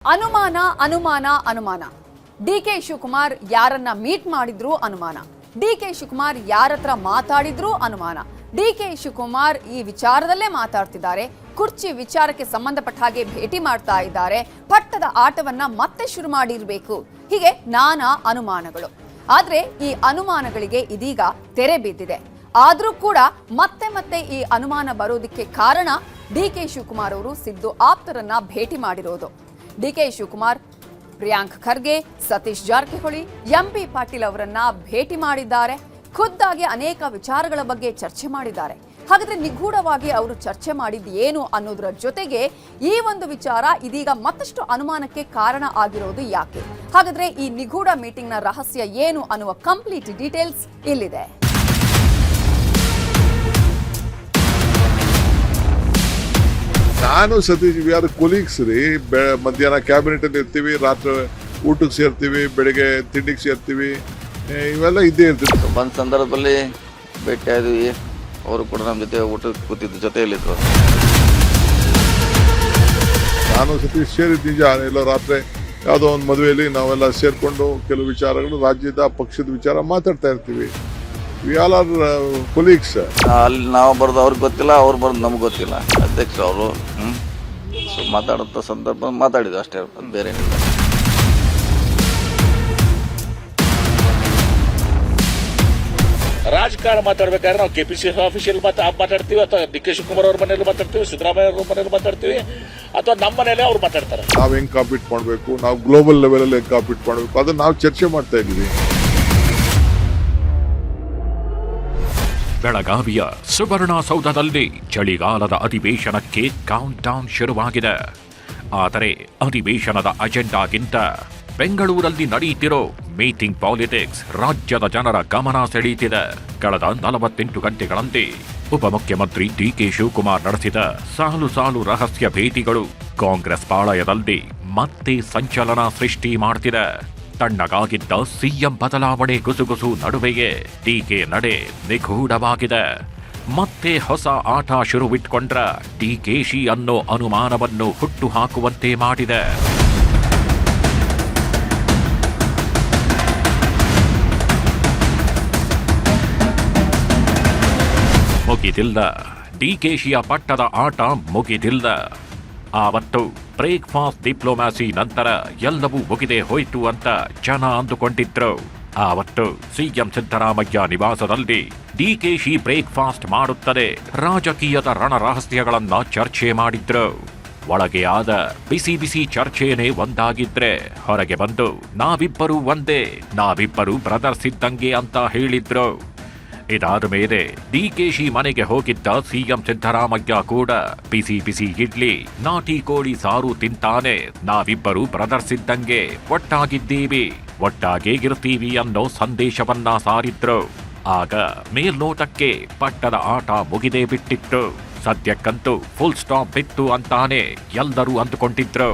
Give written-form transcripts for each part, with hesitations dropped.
ಅನುಮಾನ ಅನುಮಾನ ಅನುಮಾನ. ಡಿಕೆ ಶಿವಕುಮಾರ್ ಯಾರನ್ನ ಮೀಟ್ ಮಾಡಿದ್ರು ಅನುಮಾನ. ಡಿಕೆ ಶಿವಕುಮಾರ್ ಯಾರತ್ರ ಮಾತಾಡಿದ್ರು ಅನುಮಾನ. ಡಿಕೆ ಶಿವಕುಮಾರ್ ಈ ವಿಚಾರದಲ್ಲೇ ಮಾತಾಡ್ತಿದ್ದಾರೆ. ಕುರ್ಚಿ ವಿಚಾರಕ್ಕೆ ಸಂಬಂಧಪಟ್ಟ ಹಾಗೆ ಭೇಟಿ ಮಾಡ್ತಾ ಇದ್ದಾರೆ. ಪಟ್ಟದ ಆಟವನ್ನ ಮತ್ತೆ ಶುರು ಮಾಡಿರಬೇಕು. ಹೀಗೆ ನಾನಾ ಅನುಮಾನಗಳು. ಆದ್ರೆ ಈ ಅನುಮಾನಗಳಿಗೆ ಇದೀಗ ತೆರೆ ಬಿದ್ದಿದೆ. ಆದ್ರೂ ಕೂಡ ಮತ್ತೆ ಈ ಅನುಮಾನ ಬರೋದಕ್ಕೆ ಕಾರಣ ಡಿಕೆ ಶಿವಕುಮಾರ್ ಅವರು ಸಿದ್ದು ಆಪ್ತರನ್ನ ಭೇಟಿ ಮಾಡಿರೋದು. ಡಿಕೆ ಶಿವಕುಮಾರ್ ಪ್ರಿಯಾಂಕ್ ಖರ್ಗೆ, ಸತೀಶ್ ಜಾರಕಿಹೊಳಿ, ಎಂಬಿ ಪಾಟೀಲ್ ಅವರನ್ನ ಭೇಟಿ ಮಾಡಿದ್ದಾರೆ. ಖುದ್ದಾಗಿ ಅನೇಕ ವಿಚಾರಗಳ ಬಗ್ಗೆ ಚರ್ಚೆ ಮಾಡಿದ್ದಾರೆ. ಹಾಗಾದ್ರೆ ನಿಗೂಢವಾಗಿ ಅವರು ಚರ್ಚೆ ಮಾಡಿದ್ದು ಏನು ಅನ್ನೋದರ ಜೊತೆಗೆ ಈ ಒಂದು ವಿಚಾರ ಇದೀಗ ಮತ್ತಷ್ಟು ಅನುಮಾನಕ್ಕೆ ಕಾರಣ ಆಗಿರೋದು ಯಾಕೆ? ಹಾಗಾದ್ರೆ ಈ ನಿಗೂಢ ಮೀಟಿಂಗ್ನ ರಹಸ್ಯ ಏನು ಅನ್ನುವ ಕಂಪ್ಲೀಟ್ ಡೀಟೇಲ್ಸ್ ಇಲ್ಲಿದೆ. ನಾನು ಸತೀಶ್ ವಿ ಆರ್ ಕೊಲೀಗ್ಸ್ ರೀ. ಮಧ್ಯಾಹ್ನ ಕ್ಯಾಬಿನೆಟ್ ಅಲ್ಲಿ ಇರ್ತೀವಿ, ರಾತ್ರಿ ಊಟಕ್ಕೆ ಸೇರ್ತೀವಿ, ಬೆಳಿಗ್ಗೆ ತಿಂಡಿಗೆ ಸೇರ್ತೀವಿ, ಇವೆಲ್ಲ ಇದ್ದೇ ಇರ್ತೀವಿ. ಬಂದ ಸಂದರ್ಭದಲ್ಲಿ ಭೇಟಿ ಆದ್ವಿ. ಅವರು ಕೂಡ ನಮ್ಮ ಜೊತೆ ಊಟಕ್ಕೆ ಕೂತಿದ್ದ ಜೊತೆಯಲ್ಲಿದ್ರು. ನಾನು ಸತೀಶ್ ಸೇರಿದ ನಿಜ. ಎಲ್ಲೋ ರಾತ್ರಿ ಯಾವುದೋ ಒಂದು ಮದುವೆಯಲ್ಲಿ ನಾವೆಲ್ಲ ಸೇರ್ಕೊಂಡು ಕೆಲವು ವಿಚಾರಗಳು, ರಾಜ್ಯದ ಪಕ್ಷದ ವಿಚಾರ ಮಾತಾಡ್ತಾ ಇರ್ತೀವಿ. We all are colleagues. ಅಲ್ಲಿ ನಾವು ಬರೋದು ಅವ್ರಿಗೆ ಗೊತ್ತಿಲ್ಲ, ಅವ್ರು ಬರೋದು ನಮ್ಗೆ ಗೊತ್ತಿಲ್ಲ. ಅಧ್ಯಕ್ಷರು ಅವರು ಮಾತಾಡುತ್ತ ಸಂದರ್ಭ ಮಾತಾಡಿದ್ವಿ ಅಷ್ಟೇ, ಬೇರೆ ಏನಿಲ್ಲ. ರಾಜಕಾರಣ ಮಾತಾಡ್ಬೇಕಾದ್ರೆ ನಾವು ಕೆಪಿಸಿ ಆಫೀಸಿಯಲ್ಲಿ ಮಾತಾಡ್ತೀವಿ, ಅಥವಾ ಡಿ ಕೆ ಶಿವಕುಮಾರ್ ಅವ್ರ ಮನೇಲಿ ಮಾತಾಡ್ತೀವಿ, ಸಿದ್ದರಾಮಯ್ಯ ಅವ್ರ ಮನೇಲಿ ಮಾತಾಡ್ತೀವಿ, ಅಥವಾ ನಮ್ಮ ಮನೇಲೆ ಅವ್ರು ಮಾತಾಡ್ತಾರೆ. ನಾವು ಹೆಂಗ್ ಕಾಂಪೀಟ್ ಮಾಡಬೇಕು, ನಾವು ಗ್ಲೋಬಲ್ ಲೆವೆಲ್ ಅಲ್ಲಿ ಹೆಂಗ್ ಕಾಂಪೀಟ್ ಮಾಡಬೇಕು, ಅದನ್ನ ನಾವು ಚರ್ಚೆ ಮಾಡ್ತಾ ಇದ್ದೀವಿ. ಬೆಳಗಾವಿಯ ಸುವರ್ಣಸೌಧದಲ್ಲಿ ಚಳಿಗಾಲದ ಅಧಿವೇಶನಕ್ಕೆ ಕೌಂಟ್ ಡೌನ್ ಶುರುವಾಗಿದೆ. ಆದರೆ ಅಧಿವೇಶನದ ಅಜೆಂಡಾಗಿಂತ ಬೆಂಗಳೂರಲ್ಲಿ ನಡೆಯುತ್ತಿರೋ ಮೀಟಿಂಗ್ ಪಾಲಿಟಿಕ್ಸ್ ರಾಜ್ಯದ ಜನರ ಗಮನ ಸೆಳೆಯುತ್ತಿದೆ. ಕಳೆದ 48 ಗಂಟೆಗಳಲ್ಲಿ ಉಪಮುಖ್ಯಮಂತ್ರಿ ಡಿಕೆ ಶಿವಕುಮಾರ್ ನಡೆಸಿದ ಸಾಲು ರಹಸ್ಯ ಭೇಟಿಗಳು ಕಾಂಗ್ರೆಸ್ ಪಾಳಯದಲ್ಲಿ ಮತ್ತೆ ಸಂಚಲನ ಸೃಷ್ಟಿ ಮಾಡುತ್ತಿದೆ. ತಣ್ಣಗಾಗಿದ್ದ ಸಿಎಂ ಬದಲಾವಣೆ ಗುಸುಗುಸು ನಡುವೆಯೇ ಡಿಕೆ ನಡೆ ನಿಗೂಢವಾಗಿದೆ. ಮತ್ತೆ ಹೊಸ ಆಟ ಶುರುವಿಟ್ಕೊಂಡ್ರ ಡಿಕೆಶಿ ಅನ್ನೋ ಅನುಮಾನವನ್ನು ಹುಟ್ಟು ಹಾಕುವಂತೆ ಮಾಡಿದೆ. ಮುಗಿದಿಲ್ಲ, ಡಿಕೆಶಿಯ ಪಟ್ಟದ ಆಟ ಮುಗಿದಿಲ್ಲ. ಆವತ್ತು ಬ್ರೇಕ್ಫಾಸ್ಟ್ ಡಿಪ್ಲೊಮ್ಯಾಸಿ ನಂತರ ಎಲ್ಲವೂ ಮುಗಿದೇ ಹೋಯ್ತು ಅಂತ ಜನ ಅಂದುಕೊಂಡಿದ್ರು. ಆವತ್ತು ಸಿಎಂ ಸಿದ್ದರಾಮಯ್ಯ ನಿವಾಸದಲ್ಲಿ ಡಿಕೆಶಿ ಬ್ರೇಕ್ಫಾಸ್ಟ್ ಮಾಡುತ್ತದೆ ರಾಜಕೀಯದ ರಣರಹಸ್ಯಗಳನ್ನ ಚರ್ಚೆ ಮಾಡಿದ್ರು. ಒಳಗೆ ಆದ ಬಿಸಿ ಚರ್ಚೆನೇ ಒಂದಾಗಿದ್ರೆ ಹೊರಗೆ ಬಂದು ನಾವಿಬ್ಬರು ಒಂದೇ, ನಾವಿಬ್ಬರು ಬ್ರದರ್ಸ್ ಇದ್ದಂಗೆ ಅಂತ ಹೇಳಿದ್ರು. ಇದಾದ ಮೇಲೆ ಡಿಕೆಶಿ ಮನೆಗೆ ಹೋಗಿದ್ದ ಸಿಎಂ ಸಿದ್ದರಾಮಯ್ಯ ಕೂಡ ಬಿಸಿ ಇಡ್ಲಿ, ನಾಟಿ ಕೋಳಿ ಸಾರು ತಿಂತಾನೆ, ನಾವಿಬ್ಬರು ಬ್ರದರ್ಸ್ ಇದ್ದಂಗೆ, ಒಟ್ಟಾಗಿದ್ದೀವಿ, ಒಟ್ಟಾಗೇ ಇರ್ತೀವಿ ಅನ್ನೋ ಸಂದೇಶವನ್ನ ಸಾರಿದ್ರು. ಆಗ ಮೇಲ್ನೋಟಕ್ಕೆ ಪಟ್ಟದ ಆಟ ಮುಗಿದೇ ಬಿಟ್ಟಿತ್ತು. ಸದ್ಯಕ್ಕಂತೂ ಫುಲ್ ಸ್ಟಾಪ್ ಬಿತ್ತು ಅಂತಾನೆ ಎಲ್ಲರೂ ಅಂದುಕೊಂಡಿದ್ರು.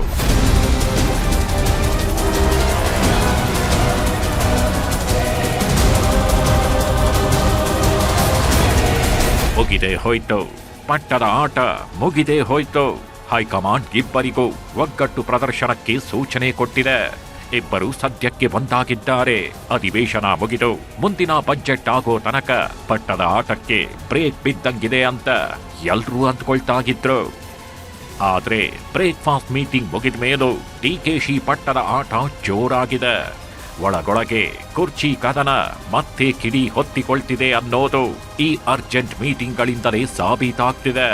ಮುಗಿದೇ ಹೋಯ್ತು, ಪಟ್ಟದ ಆಟ ಮುಗಿದೇ ಹೋಯ್ತು. ಹೈಕಮಾಂಡ್ ಇಬ್ಬರಿಗೂ ಒಗ್ಗಟ್ಟು ಪ್ರದರ್ಶನಕ್ಕೆ ಸೂಚನೆ ಕೊಟ್ಟಿದೆ. ಇಬ್ಬರು ಸದ್ಯಕ್ಕೆ ಒಂದಾಗಿದ್ದಾರೆ. ಅಧಿವೇಶನ ಮುಗಿದು ಮುಂದಿನ ಬಜೆಟ್ ಆಗೋ ತನಕ ಪಟ್ಟದ ಆಟಕ್ಕೆ ಬ್ರೇಕ್ ಬಿದ್ದಂಗಿದೆ ಅಂತ ಎಲ್ರೂ ಅಂದ್ಕೊಳ್ತಾಗಿದ್ರು. ಆದ್ರೆ ಬ್ರೇಕ್ಫಾಸ್ಟ್ ಮೀಟಿಂಗ್ ಮುಗಿದ ಮೇಲೂ ಡಿಕೆಶಿ ಪಟ್ಟದ ಆಟ ಜೋರಾಗಿದೆ. ಒಳಗೊಳಗೆ ಕುರ್ಚಿ ಕದನ ಮತ್ತೆ ಕಿಡಿ ಹೊತ್ತಿಕೊಳ್ತಿದೆ ಅನ್ನೋದು ಈ ಅರ್ಜೆಂಟ್ ಮೀಟಿಂಗ್ಗಳಿಂದಲೇ ಸಾಬೀತಾಗ್ತಿದೆ.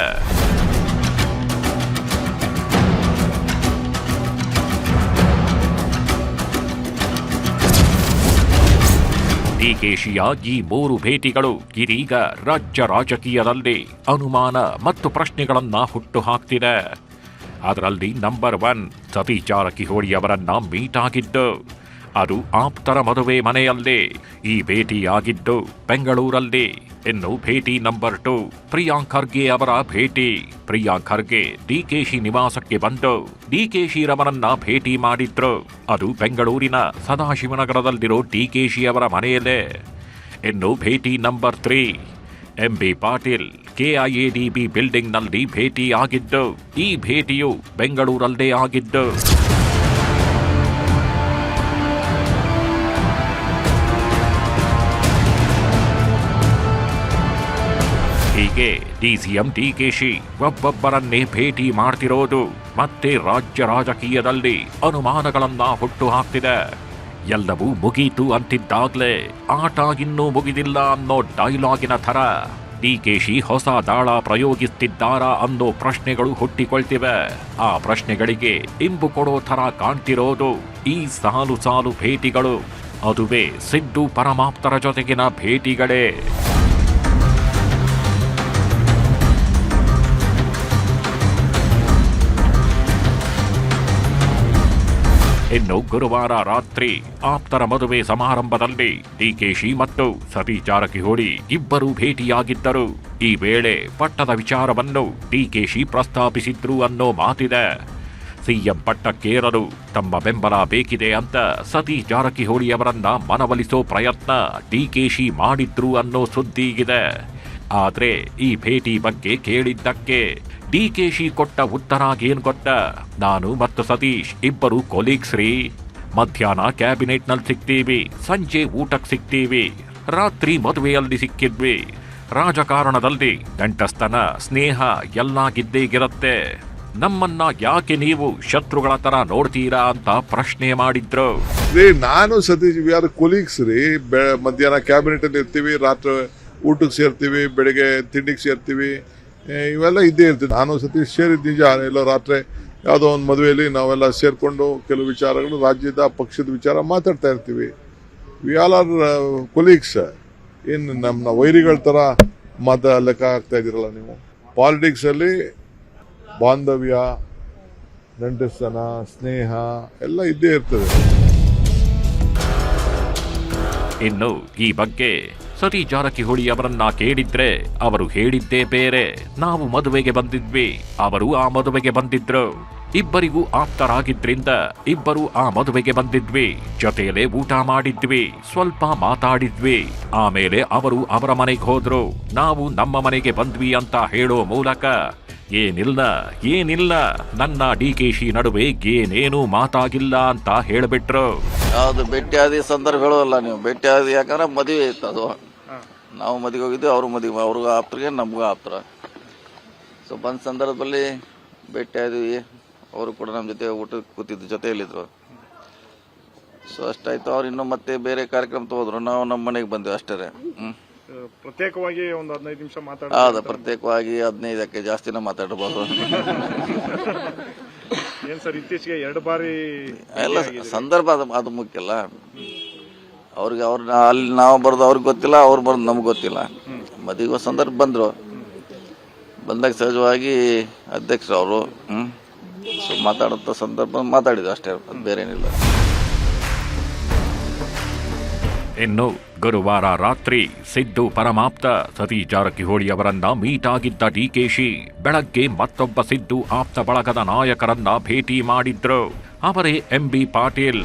ಡಿಕೆಶಿಯ ಈ 3 ಭೇಟಿಗಳು ಇದೀಗ ರಾಜ್ಯ ರಾಜಕೀಯದಲ್ಲಿ ಅನುಮಾನ ಮತ್ತು ಪ್ರಶ್ನೆಗಳನ್ನ ಹುಟ್ಟು ಹಾಕ್ತಿದೆ. ಅದರಲ್ಲಿ ನಂಬರ್ 1 ಸತೀಶ್ ಜಾರಕಿಹೊಳಿ ಅವರನ್ನ ಮೀಟ್ ಆಗಿದ್ದು. ಅದು ಆಪ್ತರ ಮದುವೆ ಮನೆಯಲ್ಲಿ. ಈ ಭೇಟಿಯಾಗಿದ್ದು ಬೆಂಗಳೂರಲ್ಲಿ. ಇನ್ನು ಭೇಟಿ ನಂಬರ್ 2 ಪ್ರಿಯಾಂಕ್ ಖರ್ಗೆ ಅವರ ಭೇಟಿ. ಪ್ರಿಯಾಂಕ್ ಖರ್ಗೆ ಡಿಕೆಶಿ ನಿವಾಸಕ್ಕೆ ಬಂದು ಡಿಕೆಶಿ ರವರನ್ನ ಭೇಟಿ ಮಾಡಿದ್ರು. ಅದು ಬೆಂಗಳೂರಿನ ಸದಾಶಿವನಗರದಲ್ಲಿರೋ ಡಿಕೆಶಿ ಅವರ ಮನೆಯಲ್ಲೇ. ಇನ್ನು ಭೇಟಿ ನಂಬರ್ 3 ಎಂಬಿ ಪಾಟೀಲ್ ಕೆಐಎಡಿಬಿ ಬಿಲ್ಡಿಂಗ್ನಲ್ಲಿ ಭೇಟಿ ಆಗಿದ್ದು. ಈ ಭೇಟಿಯು ಬೆಂಗಳೂರಲ್ಲೇ ಆಗಿದ್ದು. ಹೀಗೆ ಡಿಸಿಎಂ ಡಿಕೆಶಿ ಒಬ್ಬೊಬ್ಬರನ್ನೇ ಭೇಟಿ ಮಾಡ್ತಿರೋದು ಮತ್ತೆ ರಾಜ್ಯ ರಾಜಕೀಯದಲ್ಲಿ ಅನುಮಾನಗಳನ್ನ ಹುಟ್ಟು ಹಾಕ್ತಿದೆ. ಎಲ್ಲವೂ ಮುಗೀತು ಅಂತಿದ್ದಾಗ್ಲೇ ಆಟ ಇನ್ನೂ ಮುಗಿದಿಲ್ಲ ಅನ್ನೋ ಡೈಲಾಗಿನ ಥರ ಡಿಕೆಶಿ ಹೊಸ ದಾಳ ಪ್ರಯೋಗಿಸ್ತಿದ್ದಾರಾ ಅನ್ನೋ ಪ್ರಶ್ನೆಗಳು ಹುಟ್ಟಿಕೊಳ್ತಿವೆ. ಆ ಪ್ರಶ್ನೆಗಳಿಗೆ ಇಂಬು ಕೊಡೋ ಥರ ಕಾಣ್ತಿರೋದು ಈ ಸಾಲು ಸಾಲು ಭೇಟಿಗಳು. ಅದುವೇ ಸಿದ್ದು ಪರಮಾಪ್ತರ ಜೊತೆಗಿನ ಭೇಟಿಗಳೇ. ಇನ್ನು ಗುರುವಾರ ರಾತ್ರಿ ಆಪ್ತರ ಮದುವೆ ಸಮಾರಂಭದಲ್ಲಿ ಡಿಕೆಶಿ ಮತ್ತು ಸತೀಶ್ ಜಾರಕಿಹೊಳಿ ಇಬ್ಬರು ಭೇಟಿಯಾಗಿದ್ದರು. ಈ ವೇಳೆ ಪಟ್ಟದ ವಿಚಾರವನ್ನು ಡಿಕೆಶಿ ಪ್ರಸ್ತಾಪಿಸಿದ್ರು ಅನ್ನೋ ಮಾತಿದೆ. ಸಿಎಂ ಪಟ್ಟಕ್ಕೇರಲು ತಮ್ಮ ಬೆಂಬಲ ಬೇಕಿದೆ ಅಂತ ಸತೀಶ್ ಜಾರಕಿಹೊಳಿ ಅವರನ್ನ ಮನವೊಲಿಸೋ ಪ್ರಯತ್ನ ಡಿಕೆಶಿ ಮಾಡಿದ್ರು ಅನ್ನೋ ಸುದ್ದಿಗಿದೆ. ಆದ್ರೆ ಈ ಭೇಟಿ ಬಗ್ಗೆ ಕೇಳಿದ್ದಕ್ಕೆ ಡಿಕೆಶಿ ಕೊಟ್ಟ ಉತ್ತರ ಏನ್ ಗೊತ್ತಾ? ನಾನು ಮತ್ತು ಸತೀಶ್ ಇಬ್ಬರು ಕೊಲೀಗ್ಸ್ ರೀ. ಮಧ್ಯಾಹ್ನ ಕ್ಯಾಬಿನೆಟ್ನಲ್ಲಿ ಸಿಗ್ತೀವಿ, ಸಂಜೆ ಊಟಕ್ಕೆ ಸಿಗ್ತೀವಿ, ರಾತ್ರಿ ಮದುವೆಯಲ್ಲಿ ಸಿಕ್ಕಿದ್ವಿ. ರಾಜಕಾರಣದಲ್ಲಿ ಗಂಟಸ್ತನ ಸ್ನೇಹ ಎಲ್ಲ ಗಿದ್ದೇಗಿರುತ್ತೆ. ನಮ್ಮನ್ನ ಯಾಕೆ ನೀವು ಶತ್ರುಗಳ ತರ ನೋಡ್ತೀರಾ ಅಂತ ಪ್ರಶ್ನೆ ಮಾಡಿದ್ರು. ನಾನು ಸತೀಶ್ ವಿ ಆರ್ ಕೊಲೀಗ್ಸ್ ರೀ. ಮಧ್ಯಾಹ್ನ ಕ್ಯಾಬಿನೆಟ್ ಅಲ್ಲಿ ಇರ್ತೀವಿ, ರಾತ್ರಿ ಊಟಕ್ಕೆ ಸೇರ್ತೀವಿ, ಬೆಳಿಗ್ಗೆ ತಿಂಡಿಗೆ ಸೇರ್ತೀವಿ, ಇವೆಲ್ಲ ಇದ್ದೇ ಇರ್ತೀವಿ. ನಾನು ಸತೀಶ್ ಸೇರಿದ ನಿಜ. ಎಲ್ಲ ರಾತ್ರಿ ಯಾವುದೋ ಒಂದು ಮದುವೆಯಲ್ಲಿ ನಾವೆಲ್ಲ ಸೇರ್ಕೊಂಡು ಕೆಲವು ವಿಚಾರಗಳು, ರಾಜ್ಯದ ಪಕ್ಷದ ವಿಚಾರ ಮಾತಾಡ್ತಾ ಇರ್ತೀವಿ. We all are colleagues. ಏನು ನಮ್ಮ ವೈರಿಗಳ ಥರ ಲೆಕ್ಕ ಹಾಕ್ತಾ ಇದ್ದೀರಲ್ಲ ನೀವು. ಪಾಲಿಟಿಕ್ಸ್ ಅಲ್ಲಿ ಬಾಂಧವ್ಯ, ನಂಟಸ್ತನ, ಸ್ನೇಹ ಎಲ್ಲ ಇದ್ದೇ ಇರ್ತದೆ. ಇನ್ನು ಈ ಬಗ್ಗೆ ಸತೀಶ್ ಜಾರಕಿಹೊಳಿ ಅವರನ್ನ ಕೇಳಿದ್ರೆ ಅವರು ಹೇಳಿದ್ದೇ ಬೇರೆ. ನಾವು ಮದುವೆಗೆ ಬಂದಿದ್ವಿ, ಅವರು ಆ ಮದುವೆಗೆ ಬಂದಿದ್ರು. ಇಬ್ಬರಿಗೂ ಆಪ್ತರಾಗಿದ್ರಿಂದ ಇಬ್ಬರು ಆ ಮದುವೆಗೆ ಬಂದಿದ್ವಿ, ಜೊತೆಯಲ್ಲೇ ಊಟ ಮಾಡಿದ್ವಿ, ಸ್ವಲ್ಪ ಮಾತಾಡಿದ್ವಿ. ಆಮೇಲೆ ಅವರು ಅವರ ಮನೆಗೆ ಹೋದ್ರು, ನಾವು ನಮ್ಮ ಮನೆಗೆ ಬಂದ್ವಿ ಅಂತ ಹೇಳೋ ಮೂಲಕ ಏನಿಲ್ಲ ನನ್ನ ಡಿಕೆಶಿ ನಡುವೆ ಏನೇನು ಮಾತಾಗಿಲ್ಲ ಅಂತ ಹೇಳ್ಬಿಟ್ರು. ಯಾವ್ದು ಭೇಟಿಯಾದ ಸಂದರ್ಭ ಹೇಳೋಲ್ಲ ನೀವು. ಭೇಟಿಯಾದ ಯಾಕಂದ್ರೆ ಮದುವೆ ಇತ್ತು. ಅದು ನಾವು ಮದುವೆ ಹೋಗಿದ್ವಿ, ಅವ್ರಿಗೂ ಆಪ್ತರಿಗೆ ನಮಗೂ ಆಪ್ತರ. ಸೊ ಬಂದ ಸಂದರ್ಭದಲ್ಲಿ ಭೇಟಿಯಾದ್ವಿ. ಅವರು ಕೂಡ ನಮ್ಮ ಜೊತೆ ಊಟಕ್ಕೆ ಕೂತಿದ್ದು, ಜೊತೆಯಲ್ಲಿದ್ರು. ಸೊ ಅಷ್ಟಾಯ್ತು. ಅವ್ರು ಇನ್ನೂ ಮತ್ತೆ ಬೇರೆ ಕಾರ್ಯಕ್ರಮ ತಗೋದ್ರು, ನಾವು ನಮ್ಮ ಮನೆಗೆ ಬಂದ್ವಿ ಅಷ್ಟೇ. ಪ್ರತ್ಯೇಕವಾಗಿ ಒಂದು 15 ನಿಮಿಷ ಹೌದಾ, ಪ್ರತ್ಯೇಕವಾಗಿ 15ಕ್ಕೆ ಜಾಸ್ತಿನ ಮಾತಾಡಬಹುದು. ಏನ್ ಸರ್ ಇತ್ತೀಚೆಗೆ 2 ಬಾರಿ ಎಲ್ಲ ಸಂದರ್ಭ ಅದು ಮುಖ್ಯ ಅಲ್ಲ. ಅವ್ರಿಗೆ ಅಲ್ಲಿ ನಾವು ಬರೋದು ಅವ್ರಿಗೆ ಗೊತ್ತಿಲ್ಲ, ಅವ್ರು ಬರೋದು ನಮ್ಗೆ ಗೊತ್ತಿಲ್ಲ. ಮದುವೆ ಸಂದರ್ಭ ಬಂದ್ರು, ಬಂದಾಗ ಸಹಜವಾಗಿ ಅಧ್ಯಕ್ಷರು ಅವರು ಸೊ ಮಾತಾಡುತ್ತ ಸಂದರ್ಭ ಮಾತಾಡಿದ್ರು ಅಷ್ಟೇ, ಬೇರೇನಿಲ್ಲ. ಇನ್ನು ಗುರುವಾರ ರಾತ್ರಿ ಸಿದ್ದು ಪರಮಾಪ್ತ ಸತೀಶ್ ಜಾರಕಿಹೊಳಿ ಅವರನ್ನ ಮೀಟ್ ಆಗಿದ್ದ ಡಿಕೆಶಿ ಬೆಳಗ್ಗೆ ಮತ್ತೊಬ್ಬ ಸಿದ್ದು ಆಪ್ತ ಬಳಗದ ನಾಯಕರನ್ನ ಭೇಟಿ ಮಾಡಿದ್ರು. ಅವರೇ ಎಂಬಿ ಪಾಟೀಲ್.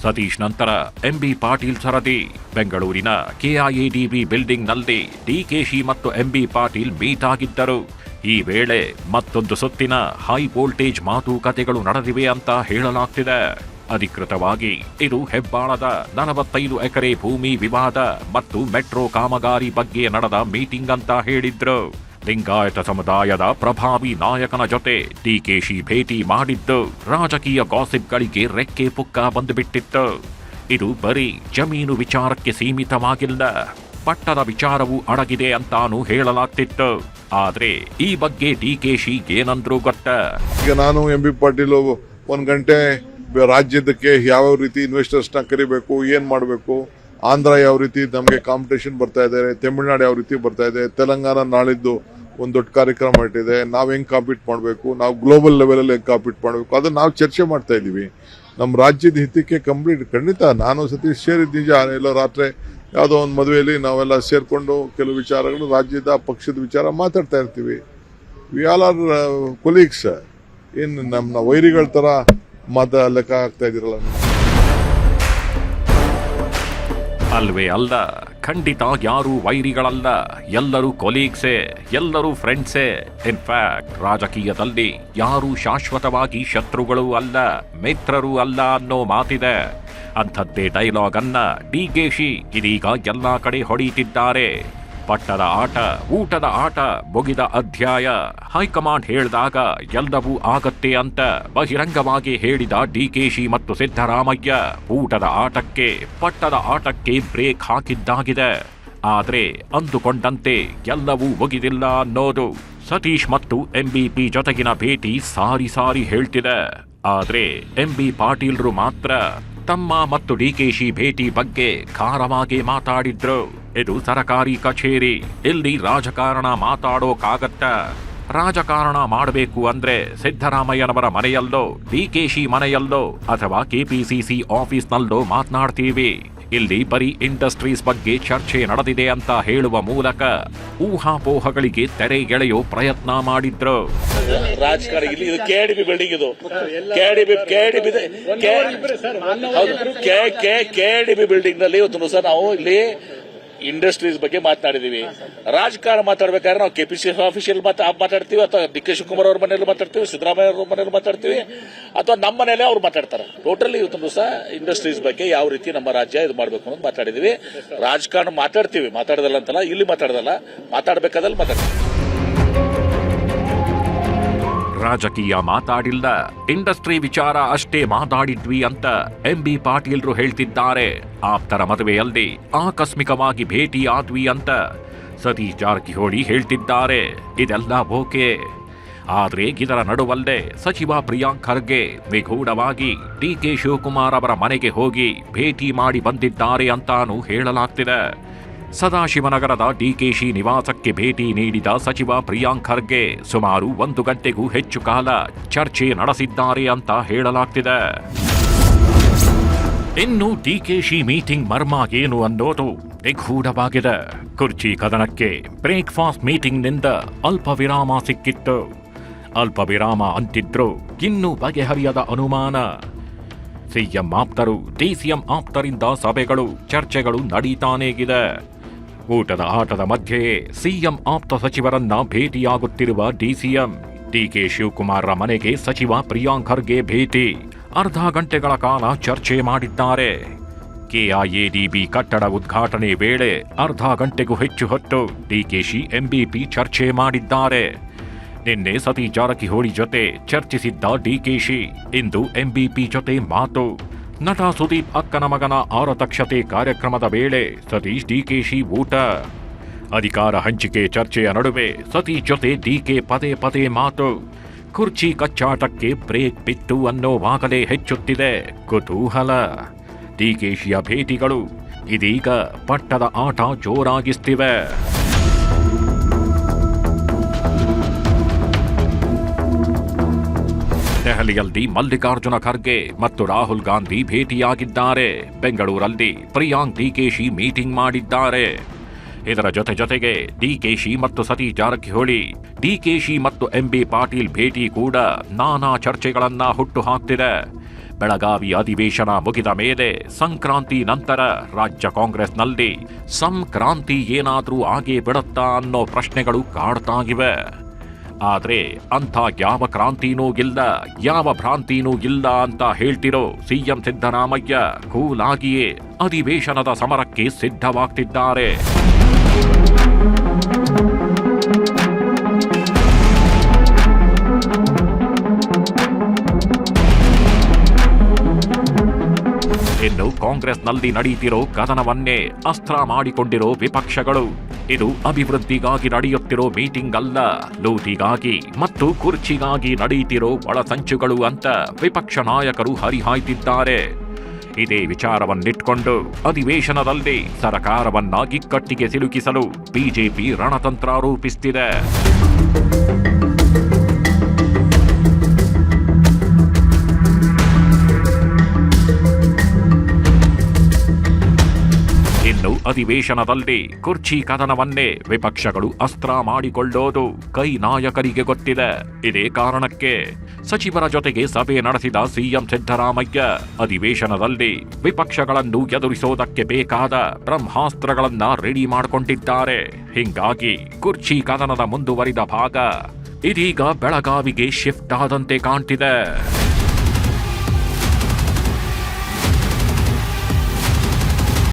ಸತೀಶ್ ನಂತರ ಎಂಬಿ ಪಾಟೀಲ್ ಸರದಿ. ಬೆಂಗಳೂರಿನ ಕೆಐಎಡಿಬಿ ಬಿಲ್ಡಿಂಗ್ನಲ್ಲಿ ಡಿಕೆಶಿ ಮತ್ತು ಎಂಬಿ ಪಾಟೀಲ್ ಮೀಟ್ ಆಗಿದ್ದರು. ಈ ವೇಳೆ ಮತ್ತೊಂದು ಸುತ್ತಿನ ಹೈ ವೋಲ್ಟೇಜ್ ಮಾತುಕತೆಗಳು ನಡೆದಿವೆ ಅಂತ ಹೇಳಲಾಗ್ತಿದೆ. ಅಧಿಕೃತವಾಗಿ ಇದು ಹೆಬ್ಬಾಳದ 45 ಎಕರೆ ಭೂಮಿ ವಿವಾದ ಮತ್ತು ಮೆಟ್ರೋ ಕಾಮಗಾರಿ ಬಗ್ಗೆ ನಡೆದ ಮೀಟಿಂಗ್ ಅಂತ ಹೇಳಿದ್ರು. ಲಿಂಗಾಯತ ಸಮುದಾಯದ ಪ್ರಭಾವಿ ನಾಯಕನ ಜೊತೆ ಡಿಕೆಶಿ ಭೇಟಿ ಮಾಡಿದ್ದು ರಾಜಕೀಯ ಗಾಸಿಪ್ಗಳಿಗೆ ರೆಕ್ಕೆ ಪುಕ್ಕ ಬಂದುಬಿಟ್ಟಿತ್ತು. ಇದು ಬರೀ ಜಮೀನು ವಿಚಾರಕ್ಕೆ ಸೀಮಿತವಾಗಿಲ್ಲ, ಪಟ್ಟದ ವಿಚಾರವೂ ಅಡಗಿದೆ ಅಂತಾನು ಹೇಳಲಾಗ್ತಿತ್ತು. ಆದ್ರೆ ಈ ಬಗ್ಗೆ ಡಿಕೆಶಿ ಏನಂದ್ರು ಗೊತ್ತಾ? ಈಗ ನಾನು ಎಂಬಿ ಪಾಟೀಲ್ 1 ಗಂಟೆ ರಾಜ್ಯದಕ್ಕೆ ಯಾವ ರೀತಿ ಇನ್ವೆಸ್ಟರ್ಸ್ನ ಕರಿಬೇಕು, ಏನ್ ಮಾಡಬೇಕು, ಆಂಧ್ರ ಯಾವ ರೀತಿ ನಮಗೆ ಕಾಂಪಿಟೇಷನ್ ಬರ್ತಾ ಇದೆ, ತಮಿಳುನಾಡು ಯಾವ ರೀತಿ ಬರ್ತಾ ಇದೆ, ತೆಲಂಗಾಣ ನಾಳಿದ್ದು ಒಂದು ದೊಡ್ಡ ಕಾರ್ಯಕ್ರಮ ಇಟ್ಟಿದೆ, ನಾವು ಹೆಂಗ್ ಕಾಂಪೀಟ್ ಮಾಡಬೇಕು, ನಾವು ಗ್ಲೋಬಲ್ ಲೆವೆಲಲ್ಲಿ ಹೆಂಗ್ ಕಾಂಪೀಟ್ ಮಾಡಬೇಕು, ಅದನ್ನ ನಾವು ಚರ್ಚೆ ಮಾಡ್ತಾ ಇದೀವಿ. ನಮ್ಮ ರಾಜ್ಯದ ಹಿತಕ್ಕೆ ಖಂಡಿತ ನಾನು ಸತೀಶ್ ಸೇರಿದ ನಿಜ. ಎಲ್ಲ ರಾತ್ರಿ ಯಾವುದೋ ಒಂದು ಮದುವೆಯಲ್ಲಿ ನಾವೆಲ್ಲ ಸೇರ್ಕೊಂಡು ಕೆಲವು ವಿಚಾರಗಳು, ರಾಜ್ಯದ ಪಕ್ಷದ ವಿಚಾರ ಮಾತಾಡ್ತಾ ಇರ್ತೀವಿ. We all are colleagues. ಏನು ನಮ್ಮ ವೈರಿಗಳ ತರ ಲೆಕ್ಕ ಹಾಕ್ತಾ ಇದ್ದೀರಲ್ಲ ನೀವು. ಅಲ್ವೇ ಅಲ್ಲ, ಖಂಡಿತ ಯಾರೂ ವೈರಿಗಳಲ್ಲ, ಎಲ್ಲರೂ ಕೊಲೀಗ್ಸೇ, ಎಲ್ಲರೂ ಫ್ರೆಂಡ್ಸೇ. ಇನ್ಫ್ಯಾಕ್ಟ್ ರಾಜಕೀಯದಲ್ಲಿ ಯಾರೂ ಶಾಶ್ವತವಾಗಿ ಶತ್ರುಗಳೂ ಅಲ್ಲ, ಮಿತ್ರರೂ ಅಲ್ಲ ಅನ್ನೋ ಮಾತಿದೆ. ಅಂಥದ್ದೇ ಡೈಲಾಗ್ ಅನ್ನ ಡಿಕೆಶಿ ಇದೀಗ ಎಲ್ಲಾ ಕಡೆ ಹೊಡೆಯುತ್ತಿದ್ದಾರೆ. ಪಟ್ಟದ ಆಟ, ಊಟದ ಆಟ ಮುಗಿದ ಅಧ್ಯಾಯ. ಹೈಕಮಾಂಡ್ ಹೇಳಿದಾಗ ಎಲ್ಲವೂ ಆಗತ್ತೆ ಅಂತ ಬಹಿರಂಗವಾಗಿ ಹೇಳಿದ ಡಿಕೆಶಿ ಮತ್ತು ಸಿದ್ದರಾಮಯ್ಯ ಊಟದ ಆಟಕ್ಕೆ, ಪಟ್ಟದ ಆಟಕ್ಕೆ ಬ್ರೇಕ್ ಹಾಕಿದ್ದಾಗಿದೆ. ಆದ್ರೆ ಅಂದುಕೊಂಡಂತೆ ಎಲ್ಲವೂ ಮುಗಿದಿಲ್ಲ ಅನ್ನೋದು ಸತೀಶ್ ಮತ್ತು ಎಂಬಿಪಿ ಜೊತೆಗಿನ ಭೇಟಿ ಸಾರಿ ಸಾರಿ ಹೇಳ್ತಿದೆ. ಆದ್ರೆ ಎಂಬಿ ಪಾಟೀಲ್ರು ಮಾತ್ರ ತಮ್ಮ ಮತ್ತು ಡಿಕೆಶಿ ಭೇಟಿ ಬಗ್ಗೆ ಖಾರವಾಗಿ ಮಾತಾಡಿದ್ರು. ಇದು ಸರಕಾರಿ ಕಚೇರಿ, ಇಲ್ಲಿ ರಾಜಕಾರಣ ಮಾತಾಡೋಕಾಗತ್ತ? ರಾಜಕಾರಣ ಮಾಡಬೇಕು ಅಂದ್ರೆ ಸಿದ್ದರಾಮಯ್ಯನವರ ಮನೆಯಲ್ಲೋ, ಡಿಕೆಶಿ ಮನೆಯಲ್ಲೋ ಅಥವಾ ಕೆಪಿಸಿಸಿ ಆಫೀಸ್ನಲ್ಲೋ ಮಾತನಾಡ್ತೀವಿ. ಇಲ್ಲಿ ಬರೀ ಇಂಡಸ್ಟ್ರೀಸ್ ಬಗ್ಗೆ ಚರ್ಚೆ ನಡೆದಿದೆ ಅಂತ ಹೇಳುವ ಮೂಲಕ ಊಹಾಪೋಹಗಳಿಗೆ ತೆರೆ ಎಳೆಯೋ ಪ್ರಯತ್ನ ಮಾಡಿದ್ರು. ರಾಜಕಾರಣ ಇಲ್ಲಿ ಇದು ಕೆಡಿಬಿ ಬಿಲ್ಡಿಂಗ್, ಇದು ಕೆಡಿಬಿ ಬಿಲ್ಡಿಂಗ್ ನಲ್ಲಿ ಇವತ್ತು ಸರ್ ನಾವು ಇಲ್ಲಿ ಇಂಡಸ್ಟ್ರೀಸ್ ಬಗ್ಗೆ ಮಾತನಾಡಿದೀವಿ. ರಾಜಕಾರಣ ಮಾತಾಡ್ಬೇಕಾದ್ರೆ ನಾವು ಕೆಪಿಸಿ ಆಫೀಸಿಯಲ್ ಮಾತಾಡ್ತೀವಿ, ಅಥವಾ ಡಿ.ಕೆ. ಶಿವಕುಮಾರ್ ಅವ್ರ ಮನೆಯಲ್ಲಿ ಮಾತಾಡ್ತೀವಿ, ಸಿದ್ದರಾಮಯ್ಯ ಅವ್ರ ಮನೆಯಲ್ಲಿ ಮಾತಾಡ್ತೀವಿ, ಅಥವಾ ನಮ್ಮ ಮನೆಯಲ್ಲೇ ಅವ್ರು ಮಾತಾಡ್ತಾರೆ. ಟೋಟಲಿ ಇವತ್ತು ಸಹ ಇಂಡಸ್ಟ್ರೀಸ್ ಬಗ್ಗೆ ಯಾವ ರೀತಿ ನಮ್ಮ ರಾಜ್ಯ ಇದು ಮಾಡಬೇಕು ಅನ್ನೋದು ಮಾತಾಡಿದೀವಿ. ರಾಜಕಾರಣ ಮಾತಾಡ್ತೀವಿ, ಮಾತಾಡೋದಲ್ಲ ಅಂತಲ್ಲ, ಇಲ್ಲಿ ಮಾತಾಡೋದಲ್ಲ, ಮಾತಾಡ್ಬೇಕಾದಲ್ಲಿ ಮಾತಾಡ್ತೀವಿ. ರಾಜಕೀಯ ಮಾತಾಡಿಲ್ಲ, ಇಂಡಸ್ಟ್ರಿ ವಿಚಾರ ಅಷ್ಟೇ ಮಾತಾಡಿದ್ವಿ ಅಂತ ಎಂಬಿ ಪಾಟೀಲ್ರು ಹೇಳ್ತಿದ್ದಾರೆ. ಆಪ್ತರ ಮದುವೆಯಲ್ಲಿ ಆಕಸ್ಮಿಕವಾಗಿ ಭೇಟಿ ಆದ್ವಿ ಅಂತ ಸತೀಶ್ ಜಾರಕಿಹೊಳಿ ಹೇಳ್ತಿದ್ದಾರೆ. ಇದೆಲ್ಲ ಓಕೆ, ಆದ್ರೆ ಇದರ ನಡುವಲ್ಲೇ ಸಚಿವ ಪ್ರಿಯಾಂಕ್ ಖರ್ಗೆ ನಿಗೂಢವಾಗಿ ಡಿ.ಕೆ. ಶಿವಕುಮಾರ್ ಅವರ ಮನೆಗೆ ಹೋಗಿ ಭೇಟಿ ಮಾಡಿ ಬಂದಿದ್ದಾರೆ ಅಂತಾನೂ ಹೇಳಲಾಗ್ತಿದೆ. ಸದಾಶಿವನಗರದ ಡಿಕೆಶಿ ನಿವಾಸಕ್ಕೆ ಭೇಟಿ ನೀಡಿದ ಸಚಿವ ಪ್ರಿಯಾಂಕ್ ಖರ್ಗೆ ಸುಮಾರು 1 ಗಂಟೆಗೂ ಹೆಚ್ಚು ಕಾಲ ಚರ್ಚೆ ನಡೆಸಿದ್ದಾರೆ ಅಂತ ಹೇಳಲಾಗ್ತಿದೆ. ಇನ್ನು ಡಿಕೆಶಿ ಮೀಟಿಂಗ್ ಮರ್ಮ ಏನು ಅನ್ನೋದು ನಿಗೂಢವಾಗಿದೆ. ಕುರ್ಚಿ ಕದನಕ್ಕೆ ಬ್ರೇಕ್ಫಾಸ್ಟ್ ಮೀಟಿಂಗ್ನಿಂದ ಅಲ್ಪ ವಿರಾಮ ಸಿಕ್ಕಿತ್ತು. ಅಲ್ಪ ವಿರಾಮ ಅಂತಿದ್ರು, ಇನ್ನೂ ಬಗೆಹರಿಯದ ಅನುಮಾನ. ಸಿಎಂ ಆಪ್ತರು, ಡಿಸಿಎಂ ಆಪ್ತರಿಂದ ಸಭೆಗಳು, ಚರ್ಚೆಗಳು ನಡೀತಾನೇಗಿದೆ. ಊಟದ ಆಟದ ಮಧ್ಯೆಯೇ ಸಿಎಂ ಆಪ್ತ ಸಚಿವರನ್ನ ಭೇಟಿಯಾಗುತ್ತಿರುವ ಡಿಸಿಎಂ. ಡಿ.ಕೆ. ಶಿವಕುಮಾರ್ ಮನೆಗೆ ಸಚಿವ ಪ್ರಿಯಾಂಕ್ ಖರ್ಗೆ ಭೇಟಿ. ಅರ್ಧ ಗಂಟೆಗಳ ಕಾಲ ಚರ್ಚೆ ಮಾಡಿದ್ದಾರೆ. ಕೆಐಎಡಿಬಿ ಕಟ್ಟಡ ಉದ್ಘಾಟನೆ ವೇಳೆ ಅರ್ಧ ಗಂಟೆಗೂ ಹೆಚ್ಚು ಹೊತ್ತು ಡಿಕೆಶಿ ಎಂಬಿಪಿ ಚರ್ಚೆ ಮಾಡಿದ್ದಾರೆ. ನಿನ್ನೆ ಸತೀಶ್ ಜಾರಕಿಹೊಳಿ ಜೊತೆ ಚರ್ಚಿಸಿದ್ದ ಡಿಕೆಶಿ ಇಂದು ಎಂಬಿಪಿ ಜೊತೆ ಮಾತು. ನಟ ಸುದೀಪ್ ಅಕ್ಕನ ಮಗನ ಆರತಕ್ಷತೆ ಕಾರ್ಯಕ್ರಮದ ವೇಳೆ ಸತೀಶ್ ಡಿಕೆಶಿ ಊಟ. ಅಧಿಕಾರ ಹಂಚಿಕೆ ಚರ್ಚೆಯ ನಡುವೆ ಸತೀಶ್ ಜೊತೆ ಡಿಕೆ ಪದೇ ಪದೇ ಮಾತು. ಕುರ್ಚಿ ಕಚ್ಚಾಟಕ್ಕೆ ಬ್ರೇಕ್ ಬಿತ್ತು ಅನ್ನೋವಾಗಲೇ ಹೆಚ್ಚುತ್ತಿದೆ ಕುತೂಹಲ. ಡಿಕೆಶಿಯ ಭೇಟಿಗಳು ಇದೀಗ ಪಟ್ಟದ ಆಟ ಜೋರಾಗಿಸ್ತಿವೆ. ದೆಹಲಿಯಲ್ಲಿ ಮಲ್ಲಿಕಾರ್ಜುನ ಖರ್ಗೆ ಮತ್ತು ರಾಹುಲ್ ಗಾಂಧಿ ಭೇಟಿಯಾಗಿದ್ದಾರೆ. ಬೆಂಗಳೂರಲ್ಲಿ ಪ್ರಿಯಾಂಕ್ ಡಿಕೆಶಿ ಮೀಟಿಂಗ್ ಮಾಡಿದ್ದಾರೆ. ಇದರ ಜೊತೆಗೆ ಡಿಕೆಶಿ ಮತ್ತು ಸತೀಶ್ ಜಾರಕಿಹೊಳಿ, ಡಿಕೆಶಿ ಮತ್ತು ಎಂಬಿ ಪಾಟೀಲ್ ಭೇಟಿ ಕೂಡ ನಾನಾ ಚರ್ಚೆಗಳನ್ನ ಹುಟ್ಟುಹಾಕ್ತಿದೆ. ಬೆಳಗಾವಿ ಅಧಿವೇಶನ ಮುಗಿದ ಮೇಲೆ ಸಂಕ್ರಾಂತಿ ನಂತರ ರಾಜ್ಯ ಕಾಂಗ್ರೆಸ್ನಲ್ಲಿ ಸಂಕ್ರಾಂತಿ ಏನಾದ್ರೂ ಆಗೇ ಬಿಡುತ್ತಾ ಅನ್ನೋ ಪ್ರಶ್ನೆಗಳು ಕಾಡ್ತಾಗಿವೆ. ಆದ್ರೆ ಅಂಥ ಯಾವ ಕ್ರಾಂತಿನೂ ಇಲ್ಲ, ಯಾವ ಭ್ರಾಂತಿನೂ ಇಲ್ಲ ಅಂತ ಹೇಳ್ತಿರೋ ಸಿಎಂ ಸಿದ್ದರಾಮಯ್ಯ ಕೂಲಾಗಿಯೇ ಅಧಿವೇಶನದ ಸಮರಕ್ಕೆ ಸಿದ್ಧವಾಗ್ತಿದ್ದಾರೆ. ಇನ್ನು ಕಾಂಗ್ರೆಸ್ನಲ್ಲಿ ನಡೆಯುತ್ತಿರೋ ಕದನವನ್ನೇ ಅಸ್ತ್ರ ಮಾಡಿಕೊಂಡಿರೋ ವಿಪಕ್ಷಗಳು. ಇದು ಅಭಿವೃದ್ಧಿಗಾಗಿ ನಡೆಯುತ್ತಿರೋ ಮೀಟಿಂಗ್ ಅಲ್ಲ, ಲೂಟಿಗಾಗಿ ಮತ್ತು ಕುರ್ಚಿಗಾಗಿ ನಡೆಯುತ್ತಿರೋ ಒಳಸಂಚುಗಳು ಅಂತ ವಿಪಕ್ಷ ನಾಯಕರು ಹರಿಹಾಯ್ತಿದ್ದಾರೆ. ಇದೇ ವಿಚಾರವನ್ನಿಟ್ಕೊಂಡು ಅಧಿವೇಶನದಲ್ಲಿ ಸರ್ಕಾರವನ್ನ ಇಕ್ಕಟ್ಟಿಗೆ ಸಿಲುಕಿಸಲು ಬಿಜೆಪಿ ರಣತಂತ್ರ ರೂಪಿಸುತ್ತಿದೆ. ಇನ್ನು ಅಧಿವೇಶನದಲ್ಲಿ ಕುರ್ಚಿ ಕದನವನ್ನೇ ವಿಪಕ್ಷಗಳು ಅಸ್ತ್ರ ಮಾಡಿಕೊಳ್ಳೋದು ಕೈ ನಾಯಕರಿಗೆ ಗೊತ್ತಿದೆ. ಇದೇ ಕಾರಣಕ್ಕೆ ಸಚಿವರ ಜೊತೆಗೆ ಸಭೆ ನಡೆಸಿದ ಸಿಎಂ ಸಿದ್ದರಾಮಯ್ಯ ಅಧಿವೇಶನದಲ್ಲಿ ವಿಪಕ್ಷಗಳನ್ನು ಎದುರಿಸೋದಕ್ಕೆ ಬೇಕಾದ ಬ್ರಹ್ಮಾಸ್ತ್ರಗಳನ್ನ ರೆಡಿ ಮಾಡಿಕೊಂಡಿದ್ದಾರೆ. ಹಿಂಗಾಗಿ ಕುರ್ಚಿ ಕದನದ ಮುಂದುವರಿದ ಭಾಗ ಇದೀಗ ಬೆಳಗಾವಿಗೆ ಶಿಫ್ಟ್ ಆದಂತೆ ಕಾಣ್ತಿದೆ.